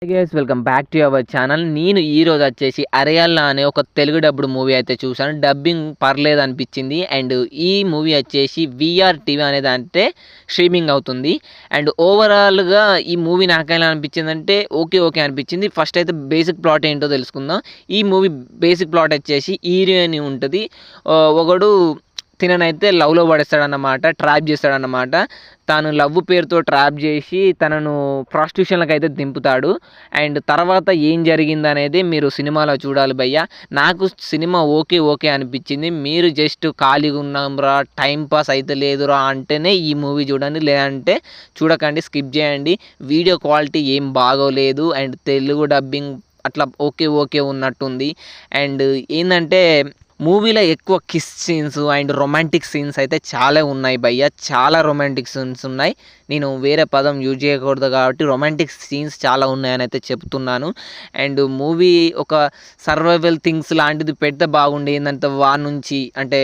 Hey guys welcome back to our channel. నేను ఈరోజు వచ్చేసి అరయల్లా అనే ఒక తెలుగు డబ్బుడు మూవీ అయితే చూసాను. డబ్బింగ్ పర్లేదు అనిపించింది. అండ్ ఈ మూవీ వచ్చేసి విఆర్ టీవీ అనేది అంటే స్ట్రీమింగ్ అవుతుంది. అండ్ ఓవరాల్గా ఈ మూవీ నాకెలా అనిపించిందంటే ఓకే అనిపించింది. ఫస్ట్ అయితే బేసిక్ ప్లాట్ ఏంటో తెలుసుకుందాం. ఈ మూవీ బేసిక్ ప్లాట్ వచ్చేసి హీరోయిన్ ఉంటుంది. ఒకడు తిననైతే లవ్లో పడేస్తాడన్నమాట, ట్రాప్ చేస్తాడన్నమాట. తాను లవ్ పేరుతో ట్రాప్ చేసి తనను ప్రాస్టిట్యూషన్లకు అయితే దింపుతాడు. అండ్ తర్వాత ఏం జరిగిందనేది మీరు సినిమాలో చూడాలి భయ్య. నాకు సినిమా ఓకే అనిపించింది. మీరు జస్ట్ ఖాళీగా ఉన్నాంరా, టైం పాస్ అయితే లేదురా అంటేనే ఈ మూవీ చూడండి, లేదంటే చూడకండి, స్కిప్ చేయండి. వీడియో క్వాలిటీ ఏం బాగోలేదు. అండ్ తెలుగు డబ్బింగ్ అట్లా ఓకే ఉన్నట్టుంది. అండ్ ఏంటంటే మూవీలో ఎక్కువ kiss scenes and romantic scenes అయితే చాలా ఉన్నాయి భయ్య. చాలా రొమాంటిక్ సీన్స్ ఉన్నాయి. నేను వేరే పదం యూజ్ చేయకూడదు కాబట్టి రొమాంటిక్ సీన్స్ చాలా ఉన్నాయని అయితే చెప్తున్నాను. అండ్ మూవీ ఒక సర్వైవల్ థింగ్స్ లాంటిది పెడితే బాగుండే. ఏంటంటే వారి నుంచి అంటే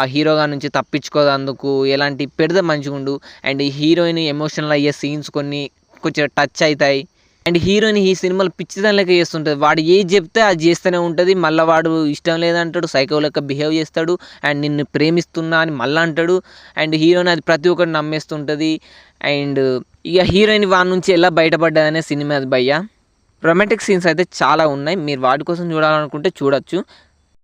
ఆ హీరోగా నుంచి తప్పించుకోదందుకు ఎలాంటి పెడితే మంచిగుండు. అండ్ హీరోయిన్ ఎమోషనల్ అయ్యే సీన్స్ కొన్ని కొంచెం టచ్ అవుతాయి. అండ్ హీరోయిన్ ఈ సినిమాలో పిచ్చిదాని లెక్క చేస్తుంటుంది. వాడు ఏది చెప్తే అది చేస్తూనే ఉంటుంది. మళ్ళీ వాడు ఇష్టం లేదంటాడు, సైకో లెక్క బిహేవ్ చేస్తాడు. అండ్ నిన్ను ప్రేమిస్తున్నా అని మళ్ళీ అంటాడు. అండ్ హీరోయిన్ అది ప్రతి ఒక్కటి నమ్మేస్తుంటుంది. అండ్ ఇక హీరోయిన్ వాడి నుంచి ఎలా బయటపడ్డదనే సినిమా అది భయ్య. రొమాంటిక్ సీన్స్ అయితే చాలా ఉన్నాయి. మీరు వాటి కోసం చూడాలనుకుంటే చూడొచ్చు.